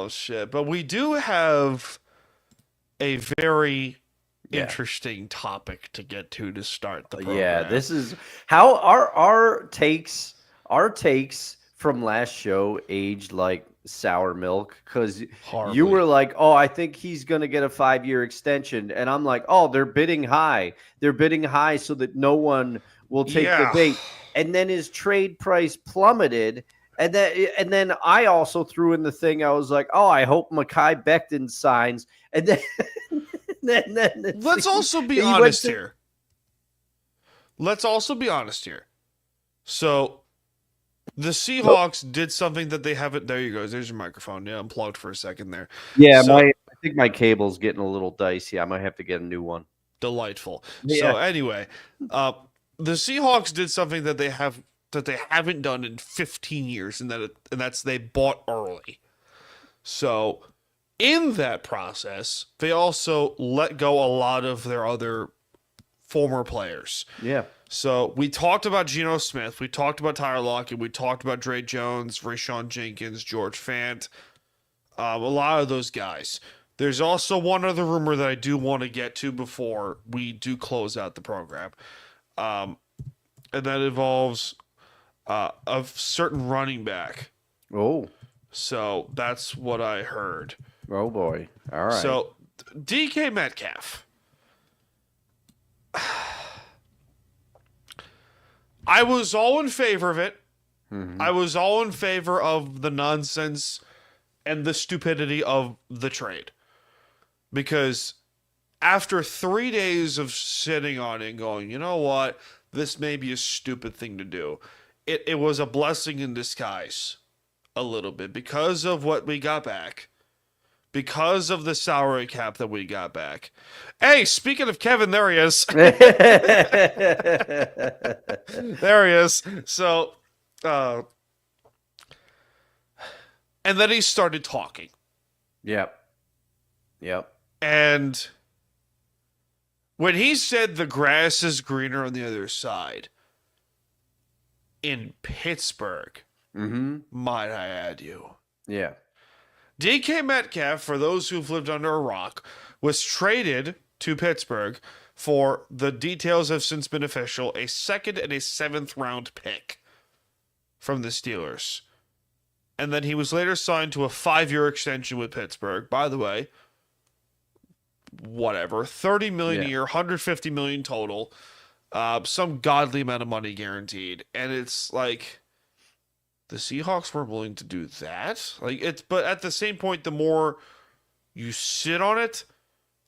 Oh, shit. But we do have a very interesting topic to get to start the program. Yeah, this is how our takes from last show aged like sour milk, because you were like, oh, I think he's going to get a 5-year extension. And I'm like, oh, they're bidding high. They're bidding high so that no one will take the bait. And then his trade price plummeted. And then I also threw in the thing. I was like, oh, I hope Mekhi Becton signs. And then let's also be honest here. Let's also be honest here. So the Seahawks did something that they haven't. There you go. There's your microphone. Yeah, unplugged for a second there. Yeah, I think my cable's getting a little dicey. I might have to get a new one. Delightful. Yeah. So anyway, the Seahawks did something that they haven't done in 15 years, and that's they bought early. So in that process, they also let go a lot of their other former players. Yeah. So we talked about Geno Smith, we talked about Tyler Lockett, we talked about Dre Jones, Rashawn Jenkins, George Fant, a lot of those guys. There's also one other rumor that I do want to get to before we do close out the program, and that involves a certain running back. Oh. So that's what I heard. Oh, boy. All right. So DK Metcalf. I was all in favor of it. Mm-hmm. I was all in favor of the nonsense and the stupidity of the trade. Because after 3 days of sitting on it and going, you know what, this may be a stupid thing to do, it was a blessing in disguise a little bit because of what we got back. Because of the salary cap that we got back. Hey, speaking of Kevin, there he is. There he is. So, and then he started talking. Yep. And when he said the grass is greener on the other side, in Pittsburgh, might I add you. Yeah. DK Metcalf, for those who've lived under a rock, was traded to Pittsburgh for, the details have since been official, a 2nd and a 7th round pick from the Steelers. And then he was later signed to a 5-year extension with Pittsburgh. By the way, whatever, $30 million a year, $150 million total, some godly amount of money guaranteed. And it's like, the Seahawks weren't willing to do that. But at the same point, the more you sit on it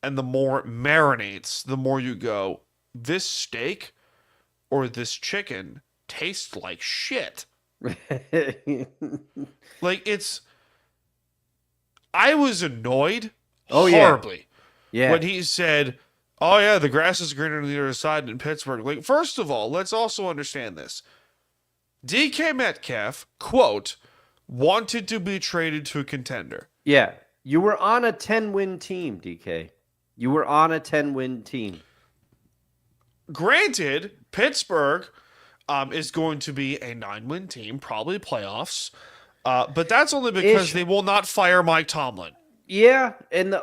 and the more it marinates, the more you go, this steak or this chicken tastes like shit. I was annoyed horribly when he said, oh yeah, the grass is greener on the other side in Pittsburgh. First of all, let's also understand this. DK Metcalf, quote, wanted to be traded to a contender. Yeah. You were on a 10-win team, DK. You were on a 10-win team. Granted, Pittsburgh is going to be a 9-win team, probably playoffs. But that's only because they will not fire Mike Tomlin. Yeah,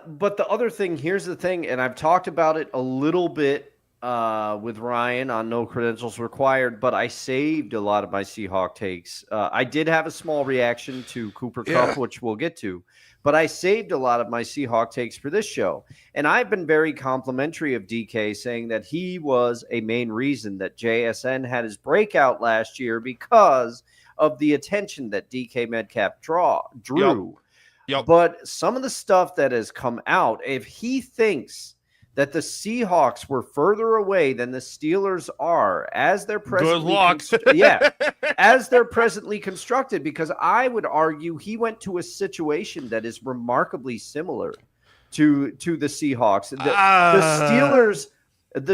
but the other thing, here's the thing, and I've talked about it a little bit with Ryan on No Credentials Required, but I saved a lot of my Seahawk takes. I did have a small reaction to Cooper Kupp, which we'll get to, but I saved a lot of my Seahawk takes for this show. And I've been very complimentary of DK, saying that he was a main reason that JSN had his breakout last year because of the attention that DK Metcalf drew. Yep. But some of the stuff that has come out, if he thinks that the Seahawks were further away than the Steelers are as they're presently as they're presently constructed, because I would argue he went to a situation that is remarkably similar to the Seahawks. The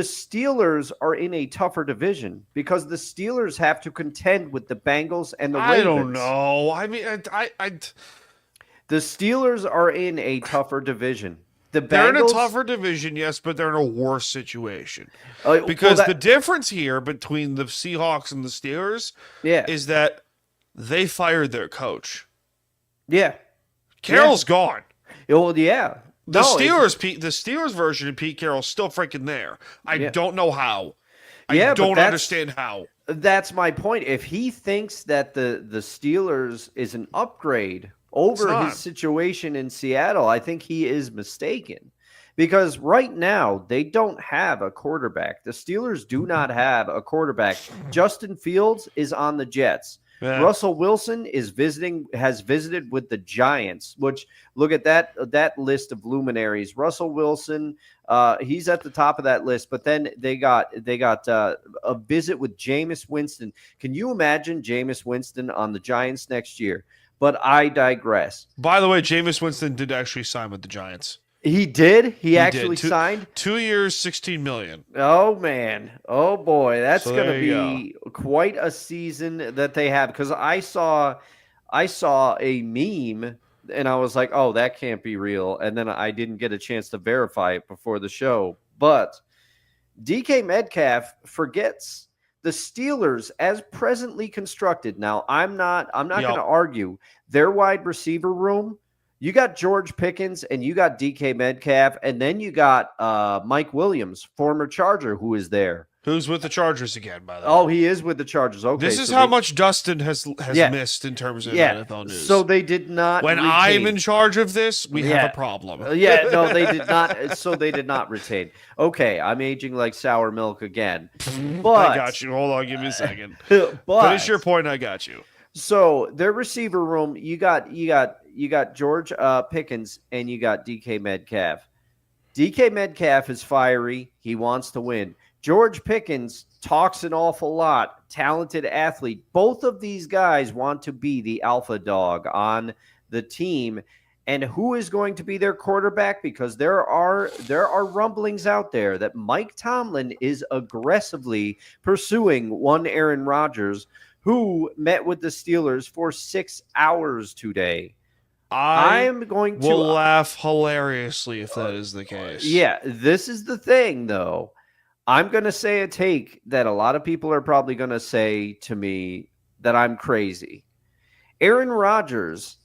Steelers are in a tougher division because the Steelers have to contend with the Bengals and the Ravens. I don't know. I mean, the Steelers are in a tougher division. They're in a tougher division, yes, but they're in a worse situation. Because the difference here between the Seahawks and the Steelers is that they fired their coach. Yeah. Carroll's gone. Well, yeah. The Steelers version of Pete Carroll's still freaking there. I don't know how. I don't understand how. That's my point. If he thinks that the Steelers is an upgrade over his situation in Seattle, I think he is mistaken. Because right now, they don't have a quarterback. The Steelers do not have a quarterback. Justin Fields is on the Jets. Yeah. Russell Wilson has visited with the Giants, which look at that list of luminaries. Russell Wilson, he's at the top of that list, but then they got a visit with Jameis Winston. Can you imagine Jameis Winston on the Giants next year? But I digress. By the way, Jameis Winston did actually sign with the Giants. He did? He actually signed? 2 years, $16 million. Oh, man. Oh, boy. That's going to be quite a season that they have. Because I saw a meme, and I was like, oh, that can't be real. And then I didn't get a chance to verify it before the show. But DK Metcalf forgets the Steelers as presently constructed. Now, I'm not going to argue their wide receiver room. You got George Pickens and you got DK Metcalf, and then you got Mike Williams, former Charger, who is there. Who's with the Chargers again, by the way? Oh, he is with the Chargers. Okay, this is how much Dustin has missed in terms of NFL news. So they did not. When I'm in charge of this, we have a problem. No, they did not. So they did not retain. Okay, I'm aging like sour milk again. But I got you. Hold on, give me a second. Finish your point. I got you. So their receiver room, you got George Pickens and you got DK Metcalf. DK Metcalf is fiery. He wants to win. George Pickens talks an awful lot. Talented athlete. Both of these guys want to be the alpha dog on the team. And who is going to be their quarterback? Because there are rumblings out there that Mike Tomlin is aggressively pursuing one Aaron Rodgers, who met with the Steelers for 6 hours today. I am going to laugh hilariously if that is the case. Yeah, this is the thing, though. I'm going to say a take that a lot of people are probably going to say to me that I'm crazy. Aaron Rodgers,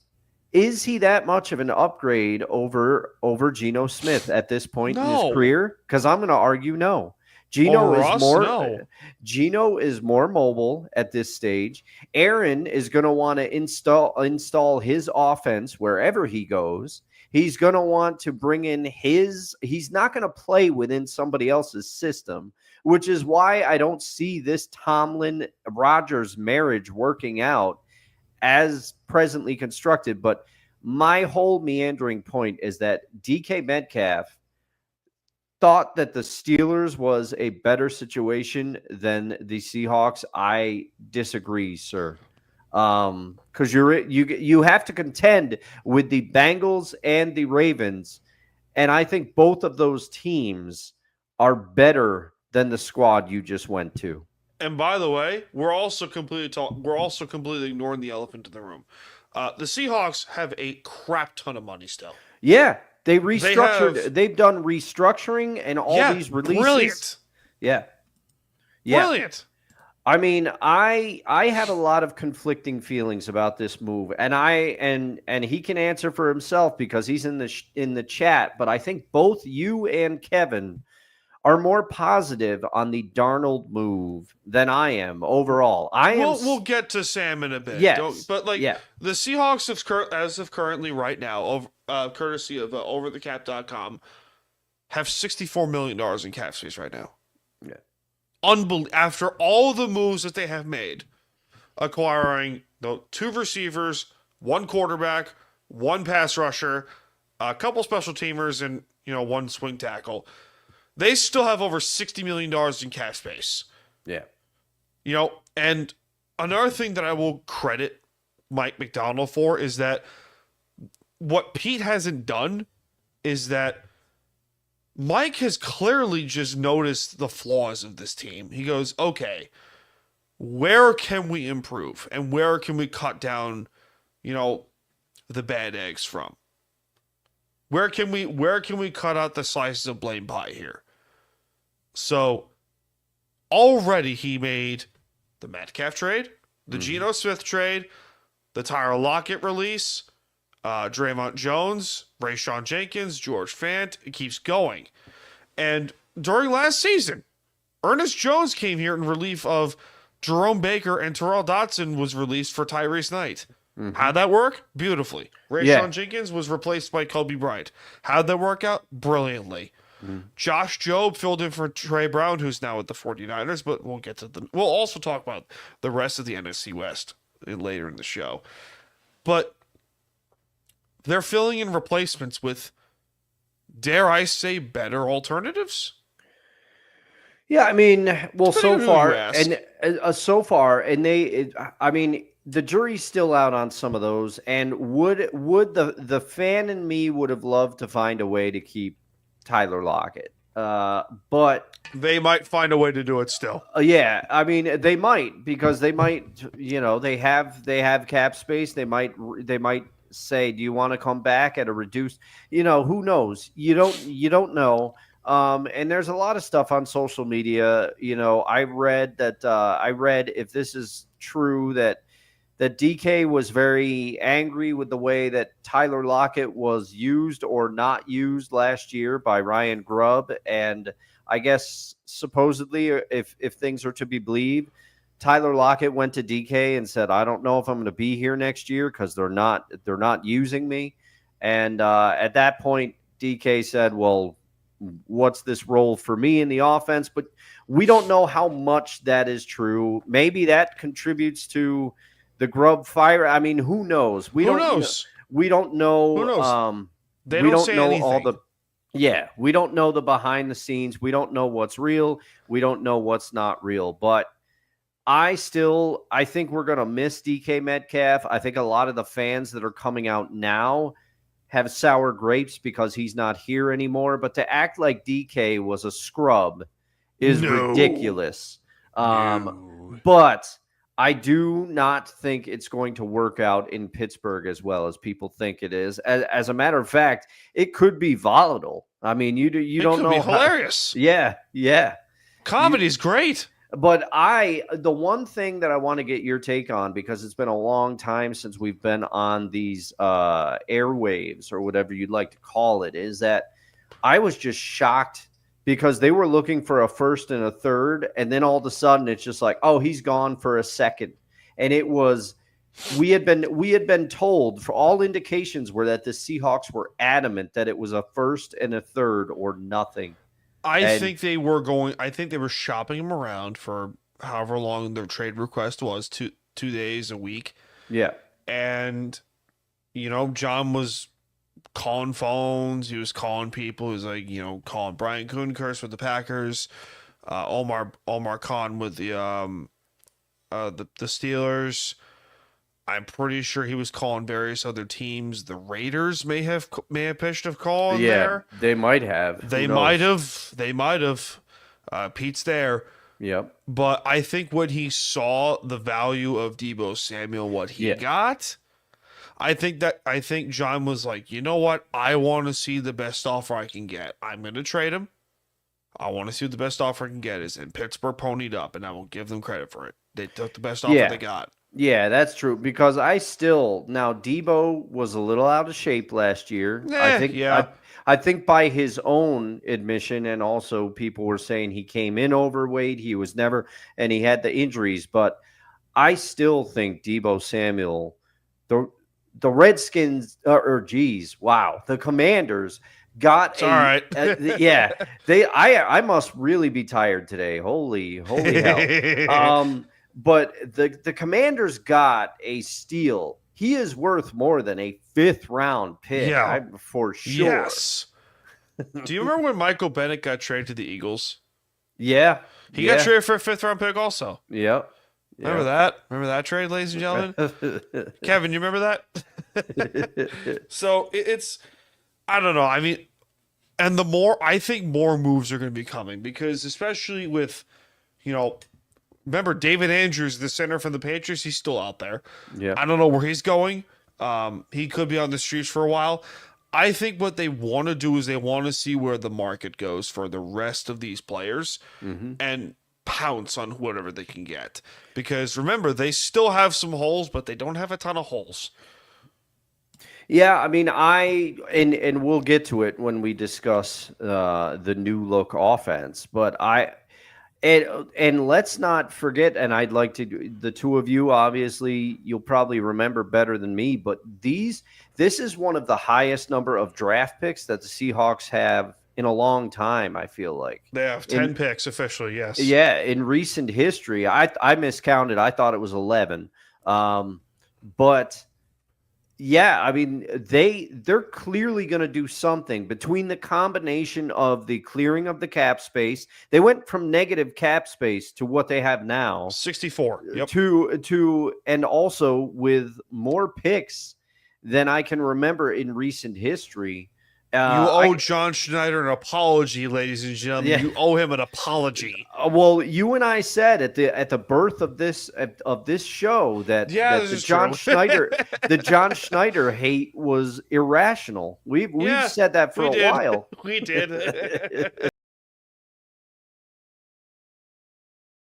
is he that much of an upgrade over Geno Smith at this point in his career? Because I'm going to argue no. Geno is more mobile at this stage. Aaron is going to want to install his offense wherever he goes. He's going to want to bring in he's not going to play within somebody else's system, which is why I don't see this Tomlin-Rodgers marriage working out as presently constructed. But my whole meandering point is that DK Metcalf thought that the Steelers was a better situation than the Seahawks. I disagree, sir. Because you have to contend with the Bengals and the Ravens, and I think both of those teams are better than the squad you just went to. And by the way, we're also completely ignoring the elephant in the room. The Seahawks have a crap ton of money still. Yeah. They restructured. They've done restructuring and all these releases. Brilliant. Yeah. Brilliant. I mean, I have a lot of conflicting feelings about this move, and and he can answer for himself because he's in the chat. But I think both you and Kevin are more positive on the Darnold move than I am overall. We'll get to Sam in a bit. Yes, but the Seahawks as of currently right now, courtesy of overthecap.com, have $64 million in cap space right now. Yeah. After all the moves that they have made, acquiring 2 receivers, 1 quarterback, 1 pass rusher, a couple special teamers, and 1 swing tackle, they still have over $60 million in cap space. Yeah. And another thing that I will credit Mike McDonald for is that what Pete hasn't done is that Mike has clearly just noticed the flaws of this team. He goes, okay, where can we improve? And where can we cut down, the bad eggs from? Where can we cut out the slices of blame pie here? So already he made the Metcalf trade, the Geno Smith trade, the Tyler Lockett release, Draymond Jones, Rayshawn Jenkins, George Fant. It keeps going. And during last season, Ernest Jones came here in relief of Jerome Baker, and Terrell Dotson was released for Tyrese Knight. How'd that work? Beautifully. Rayshawn Jenkins was replaced by Kobe Bryant. How'd that work out? Brilliantly. Josh Jobe filled in for Trey Brown, who's now with the 49ers, but we'll get to them. We'll also talk about the rest of the NFC West later in the show. But they're filling in replacements with, dare I say, better alternatives? Yeah, I mean, well, so far, and the jury's still out on some of those. And would the fan in me would have loved to find a way to keep Tyler Lockett, but they might find a way to do it still. Yeah, I mean, they might, because they might, they have cap space. They might say, do you want to come back at a reduced? Who knows? You don't know. And there's a lot of stuff on social media. I read if this is true, that DK was very angry with the way that Tyler Lockett was used or not used last year by Ryan Grubb. And I guess supposedly, if things are to be believed, Tyler Lockett went to DK and said, I don't know if I'm going to be here next year because they're not using me. And at that point, DK said, well, what's this role for me in the offense? But we don't know how much that is true. Maybe that contributes to the Grubb fire. I mean, who knows? Who knows? We don't know. Who knows? They we don't say know anything. We don't know the behind the scenes. We don't know what's real. We don't know what's not real. But I think we're going to miss DK Metcalf. I think a lot of the fans that are coming out now have sour grapes because he's not here anymore. But to act like DK was a scrub is ridiculous. But I do not think it's going to work out in Pittsburgh as well as people think it is. As a matter of fact, it could be volatile. I mean, you don't know. It could be hilarious. Yeah. Comedy's great. But the one thing that I want to get your take on, because it's been a long time since we've been on these airwaves or whatever you'd like to call it, is that I was just shocked because they were looking for a first and a third, and then all of a sudden it's just like, oh, he's gone for a second. And it was, we had been told, for all indications were that the Seahawks were adamant that it was a first and a third or nothing. I think they were shopping him around for however long their trade request was, 2 days a week. Yeah. And, John was calling phones. He was calling people. He was like, calling Brian Kuhnhurst with the Packers, Omar Khan with the Steelers. I'm pretty sure he was calling various other teams. The Raiders may have pitched a call in there. They might have. They might have. Pete's there. Yep. But I think when he saw the value of Deebo Samuel, what he got, I think John was like, you know what? I want to see the best offer I can get. I'm going to trade him. I want to see what the best offer I can get is. And Pittsburgh ponied up, and I will give them credit for it. They took the best offer they got. Yeah, that's true. Because now Deebo was a little out of shape last year. I think by his own admission, and also people were saying he came in overweight. He was never, and he had the injuries. But I still think Deebo Samuel, the Redskins, the Commanders got all right. I must really be tired today. Holy hell. But the Commanders got a steal. He is worth more than a 5th round pick, for sure. Yes. Do you remember when Michael Bennett got traded to the Eagles? Yeah. He got traded for a 5th round pick also. Yep. Remember that? Remember that trade, ladies and gentlemen? Kevin, you remember that? So it's, I don't know. I mean, and I think more moves are going to be coming because especially with, remember David Andrews, the center from the Patriots, he's still out there. Yeah. I don't know where he's going. He could be on the streets for a while. I think what they want to do is they want to see where the market goes for the rest of these players and pounce on whatever they can get. Because remember, they still have some holes, but they don't have a ton of holes. Yeah, I mean, and we'll get to it when we discuss the new look offense, but and let's not forget, and I'd like to, the two of you, obviously, you'll probably remember better than me, but this is one of the highest number of draft picks that the Seahawks have in a long time, I feel like. They have 10 picks officially, yes. Yeah, in recent history. I miscounted. I thought it was 11. But yeah, I mean, they're clearly going to do something between the combination of the clearing of the cap space. They went from negative cap space to what they have now, 64. Yep. to and also with more picks than I can remember in recent history. You owe John Schneider an apology, ladies and gentlemen. Yeah. You owe him an apology. Well, you and I said at the birth of this show that the John Schneider hate was irrational. We've said that for a while. We did.